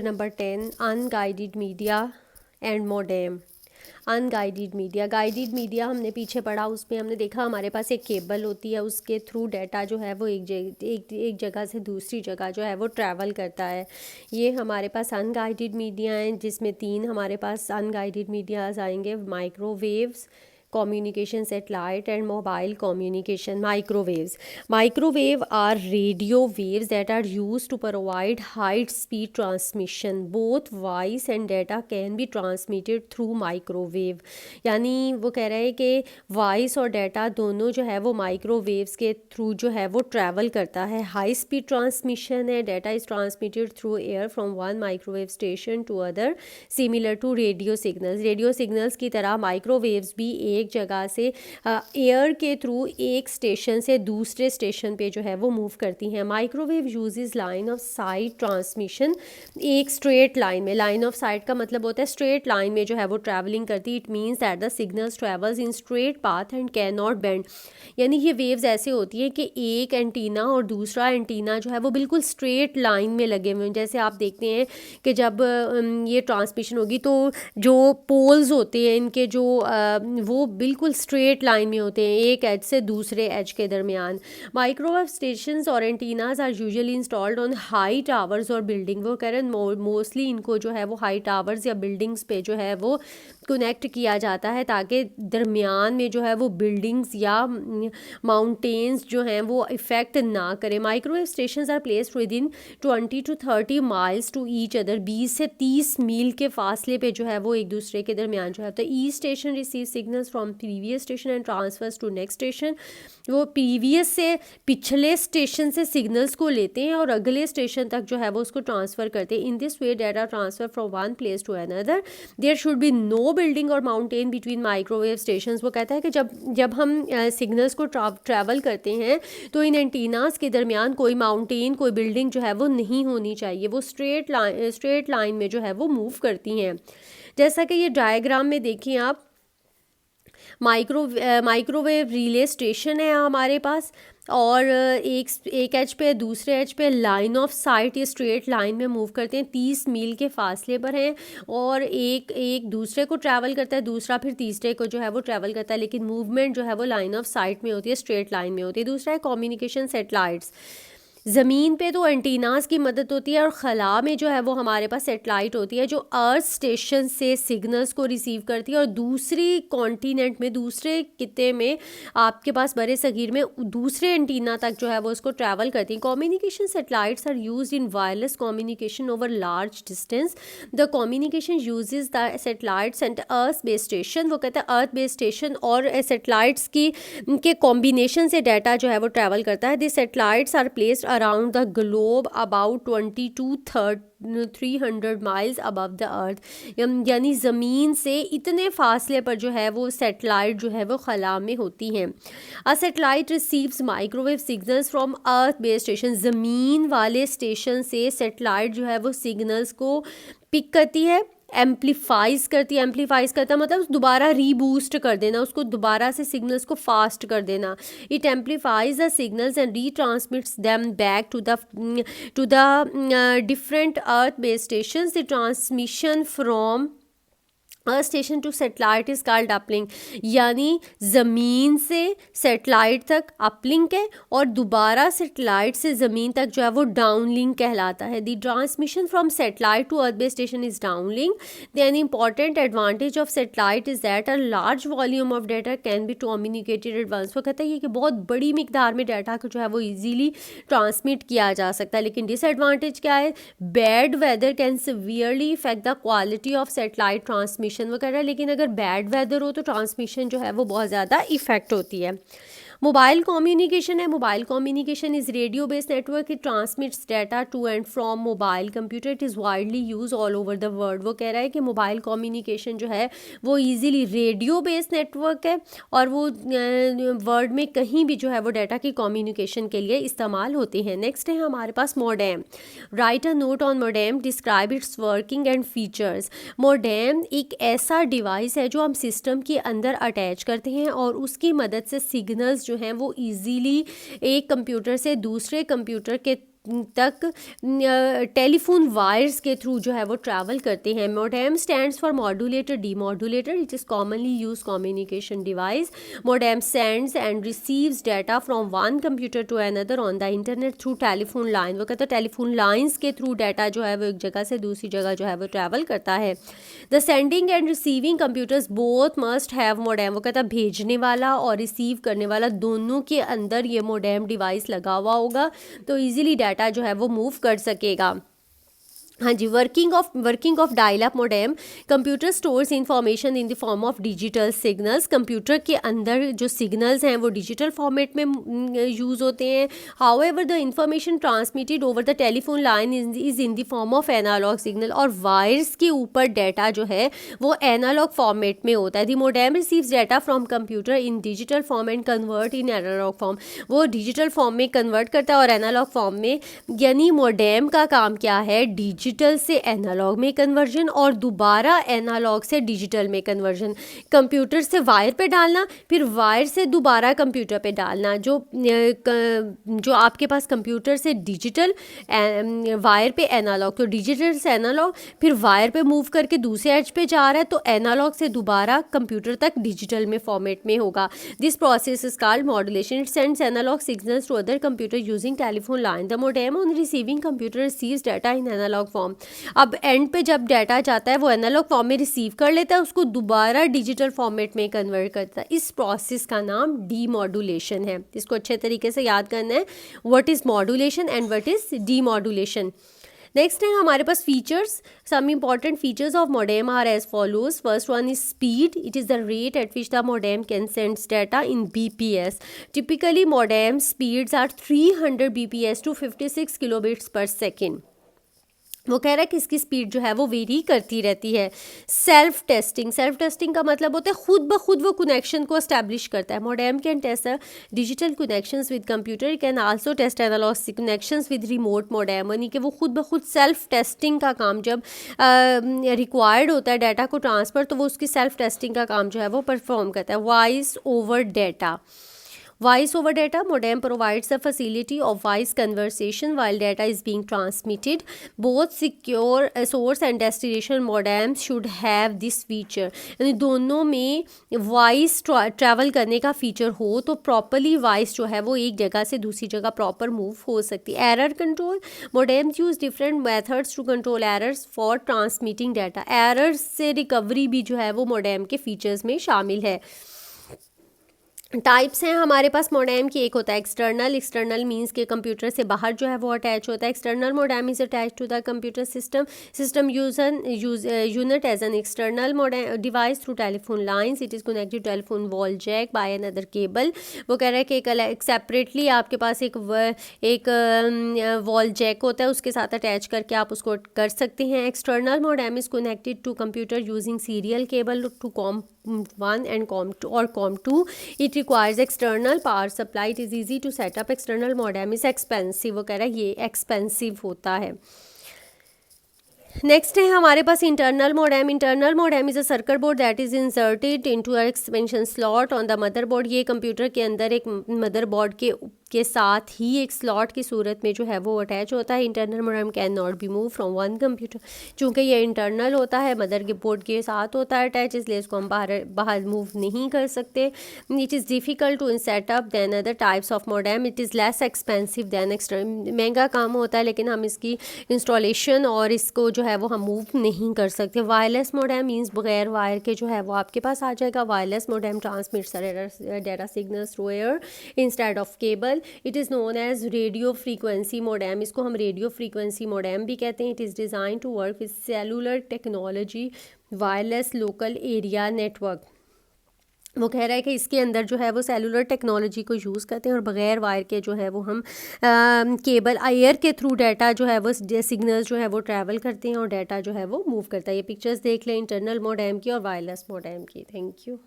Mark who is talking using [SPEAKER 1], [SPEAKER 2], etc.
[SPEAKER 1] Number 10 unguided media and modem. Unguided media, guided media हमने पीछे पढ़ा, उसमें हमने देखा हमारे पास एक केबल होती है, उसके थ्रू डाटा जो है वो एक जगह से दूसरी जगह जो है वो ट्रैवल करता है। ये हमारे पास अनगाइडेड मीडिया हैं, जिसमें 3 हमारे पास अनगाइडेड मीडियाज आएंगे: microwaves, communication satellite and mobile communication. Microwave are radio waves that are used to provide high speed transmission. Both voice and data can be transmitted through microwave. यानी वो कह रहे हैं कि वॉइस और डाटा दोनों जो है वो माइक्रोवेव्स के थ्रू जो है वो ट्रैवल करता है। हाई स्पीड ट्रांसमिशन है, data is transmitted through air from one microwave station to other, similar to radio signals. Radio signals की तरह माइक्रोवेव्स भी एक जगह से एयर के थ्रू एक स्टेशन से दूसरे स्टेशन पे जो है वो मूव करती हैं। Microwave uses line of site transmission, एक स्ट्रेट लाइन में, लाइन ऑफ साइट का मतलब होता है स्ट्रेट लाइन में जो है वो ट्रैवलिंग करती। It means that the signals travels in straight path and can not bend. यानी ये वेव्स ऐसे होती हैं कि एक एंटीना और दूसरा एंटीना जो है वो बिल्कुल स्ट्रेट लाइन में लगे हुए हैं। जैसे आप देखते हैं कि जब ये ट्रांसमिशन होगी तो जो पोल्स होते हैं इनके जो वो बिल्कुल स्ट्रेट लाइन में होते हैं, एक एज से दूसरे एज के दरमियान। माइक्रोवेव स्टेशंस और antennas are usually installed on high towers और बिल्डिंग। वो कह रहे हैं मोस्टली इनको जो है वो हाई टावर्स या बिल्डिंग्स पे जो है वो कनेक्ट किया जाता है, ताकि दरमियान में जो है वो बिल्डिंग्स या माउंटेन्स जो हैं वो इफ़ेक्ट ना करें। Microwave stations are placed within 20 to 30 miles to each other. 20 से 30 मील के फासले पे जो है वो एक दूसरे के दरमियान जो है। तो each station receive signals from previous station and transfers to next station. वो प्रीवियस से पिछले स्टेशन से सिग्नल्स को लेते हैं और अगले स्टेशन तक जो है वो उसको ट्रांसफ़र करते हैं। In this way data transfer from one place to another. There should be no building और माउंटेन बिटवीन माइक्रोवेव स्टेशंस। वो कहता है कि जब हम सिग्नल्स को ट्रैवल करते हैं तो इन एंटीनास के दरमियान कोई माउंटेन, कोई बिल्डिंग जो है वो नहीं होनी चाहिए। वो स्ट्रेट लाइन में जो है वो मूव करती हैं। जैसा कि ये डायग्राम में देखिए आप, माइक्रोवेव रिले स्टेशन है हमारे पास, और एक एज पे दूसरे एज पे लाइन ऑफ साइट ये स्ट्रेट लाइन में मूव करते हैं, 30 मील के फासले पर हैं, और एक दूसरे को ट्रैवल करता है, दूसरा फिर तीसरे को जो है वो ट्रैवल करता है, लेकिन मूवमेंट जो है वो लाइन ऑफ साइट में होती है, स्ट्रेट लाइन में होती है। दूसरा है कम्युनिकेशन सैटेलाइट्स। ज़मीन पे तो एंटीनास की मदद होती है और ख़ला में जो है वो हमारे पास सेटेलाइट होती है जो अर्थ स्टेशन से सिग्नल्स को रिसीव करती है और दूसरी कॉन्टिनेंट में, दूसरे किते में, आपके पास बड़े सगीर में दूसरे एंटीना तक जो है वो उसको ट्रैवल करती हैं। Communication satellites are used in wireless communication over large distance. The communication uses the satellites and earth base station. वो कहता है अर्थ बेस स्टेशन और सेटेलाइट्स के कॉम्बिनेशन से डाटा जो है वो ट्रैवल करता है। This satellites are placed around the globe about 20 to 300 miles above the earth। यानी ज़मीन से इतने फासले पर जो है वो सेटेलाइट जो है वो खला में होती हैं। अ satellite receives microwave signals from earth base station. ज़मीन वाले स्टेशन से सेटेलाइट जो है वो सिग्नल्स को पिक करती है, एम्पलीफाइज करता मतलब दोबारा रीबूस्ट कर देना, उसको दोबारा से सिग्नल्स को फास्ट कर देना। It amplifies the signals and retransmits them back to the different earth base station. The transmission from station to satellite is called uplink. यानी ज़मीन से सेटेलाइट तक अपलिंक है और दोबारा सेटेलाइट से ज़मीन तक जो है वो डाउनलिंक कहलाता है। The transmission from satellite to earth base station is downlink. Then important advantage of satellite is that a large volume of data can be communicated at once. वो कहता है कि बहुत बड़ी मिकदार में डाटा को जो है वो ईजीली ट्रांसमिट किया जा सकता है। लेकिन डिसएडवांटेज क्या है? Bad weather can severely affect the quality of satellite transmission. वो कह रहा है लेकिन अगर बैड वेदर हो तो ट्रांसमिशन जो है वो बहुत ज़्यादा इफेक्ट होती है। मोबाइल कम्युनिकेशन है। Mobile communication is radio based network. It transmits data to and from mobile computer. It is widely use all over the world. वो कह रहा है कि मोबाइल कम्युनिकेशन जो है वो इजीली रेडियो बेस्ड नेटवर्क है और वो वर्ल्ड में कहीं भी जो है वो डाटा की कम्युनिकेशन के लिए इस्तेमाल होते हैं। नेक्स्ट है हमारे पास modem. Write a note on modem, describe its working and features. Modem एक ऐसा डिवाइस है जो हम सिस्टम के अंदर अटैच करते हैं और उसकी मदद से सिग्नल्स जो हैं वो इजीली एक कंप्यूटर से दूसरे कंप्यूटर के तक टेलीफोन वायर्स के थ्रू जो है वो ट्रैवल करते हैं। Modem stands for modulator demodulator, it is commonly use communication device. Modem sends and receives data from one computer to another on the internet through telephone line. वो कहते हैं telephone lines के through data जो है वो एक जगह से दूसरी जगह जो है वो ट्रैवल करता है। The sending end receiving computers both must have modem. वो कहता है भेजने वाला और रिसीव करने वाला दोनों के अंदर ये मोडेम डिवाइस लगा हुआ होगा, तो ईजिली डाटा जो है वो मूव कर सकेगा। हाँ जी, working of dial up modem, computer stores information in the form of digital signals. Computer के अंदर जो सिग्नल्स हैं वो डिजिटल फॉर्मेट में यूज़ होते हैं। However the information transmitted over the telephone line is in the form of analogue signal, और wires के ऊपर डाटा जो है वो एनालॉग फॉर्मेट में होता है। The modem receives data from computer in digital form and convert in analogue form. वो डिजिटल फॉर्म में कन्वर्ट करता है और एनालॉग फॉर्म में, यानी मोडेम का काम क्या है, डिजिटल से एनालॉग में कन्वर्जन और दोबारा एनालॉग से डिजिटल में कन्वर्जन। कंप्यूटर से वायर पे डालना, फिर वायर से दोबारा कंप्यूटर पे डालना। जो आपके पास कंप्यूटर से डिजिटल, वायर पे एनालॉग, तो डिजिटल से एनालॉग, फिर वायर पे मूव करके दूसरे एज पे जा रहा है, तो एनालॉग से दोबारा कंप्यूटर तक डिजिटल में फॉर्मेट में होगा। This process is called modulation. It sends analogue signals to other computer using telephone line. The modem on receiving computer receives data in analogue form. अब एंड पे जब डाटा जाता है वो एनालॉग फॉर्म में रिसीव कर लेता है, उसको दोबारा डिजिटल फॉर्मेट में कन्वर्ट करता है। इस प्रोसेस का नाम डीमॉड्यूलेशन है। इसको अच्छे तरीके से याद करना है, what is modulation and what is demodulation. Next है हमारे पास features. Some important features of modem are as follows. First one is speed. It is the rate at which the modem can sends data in BPS। Typically modem speeds are 300 BPS to 56 kilobits per second. वो कह रहा है कि इसकी speed जो है वो very करती रहती है। सेल्फ टेस्टिंग का मतलब होता है खुद ब खुद वो कनेक्शन को एस्टैब्लिश करता है। Modem can test digital connections with computer, can also test analogue connections with remote modem, यानी कि वो खुद ब खुद सेल्फ टेस्टिंग का काम जब रिक्वायर्ड होता है डाटा को ट्रांसफ़र, तो वो उसकी सेल्फ टेस्टिंग का काम जो है वो परफॉर्म करता है। Voice over data. Voice over data, modem provides the facility of voice conversation while data is being transmitted. Both secure source and destination modems should have this feature. यानी दोनों में वॉइस ट्रैवल करने का feature हो तो properly voice जो है वो एक जगह से दूसरी जगह प्रॉपर मूव हो सकती है। Error control, modems use different methods to control errors for transmitting data. Errors से रिकवरी भी जो है वो मोडेम के फीचर्स में शामिल है। टाइप्स हैं हमारे पास मोडेम की। एक होता है एक्सटर्नल मींस के कंप्यूटर से बाहर जो है वो अटैच होता है। External modem is attach to the computer system unit as an external modem device through telephone lines. It is connected telephone wall jack by another cable. वो कह रहा है कि एक सेपरेटली आपके पास एक वॉल जैक होता है, उसके साथ अटैच करके आप उसको कर सकते हैं। External modem is connected to computer using serial cable to COM1 and COM2 or COM2. It requires external power supply. It is easy to set up. External modem is expensive. वो कह रहा है ये एक्सपेंसिव होता है। Next है हमारे पास internal modem. Internal modem is a circuit board that is inserted into a expansion slot on the motherboard. ये कंप्यूटर के अंदर एक मदरबोर्ड के साथ ही एक स्लॉट की सूरत में जो है वो अटैच होता है। Internal modem can not be move from one computer. चूँकि ये इंटरनल होता है, मदर के बोर्ड के साथ होता है अटैच, इसलिए इसको हम बाहर मूव नहीं कर सकते। It is difficult to set up than other types of modem. It is less expensive than external. महंगा काम होता है लेकिन हम इसकी इंस्टॉलेशन और इसको जो है वो हम मूव नहीं कर सकते। वायरलेस मोडेम मीन्स बगैर वायर के जो है वो आपके पास आ जाएगा। Wireless modem transmits data signals through air instead of cable. It is known as radio frequency modem. इसको हम रेडियो फ्रीक्वेंसी मोडेम भी कहते हैं। It is design to work with cellular technology wireless local area network. वो कह रहा है कि इसके अंदर जो है वो सेलुलर टेक्नोलॉजी को यूज़ करते हैं और बग़ैर वायर के जो है वो हम केबल एयर के थ्रू डाटा जो है वो सिग्नल्स जो है वो ट्रैवल करते हैं और डाटा जो है वो मूव करता है। ये पिक्चर्स देख लें इंटरनल मोडेम की और वायरलेस मोडेम की। Thank you.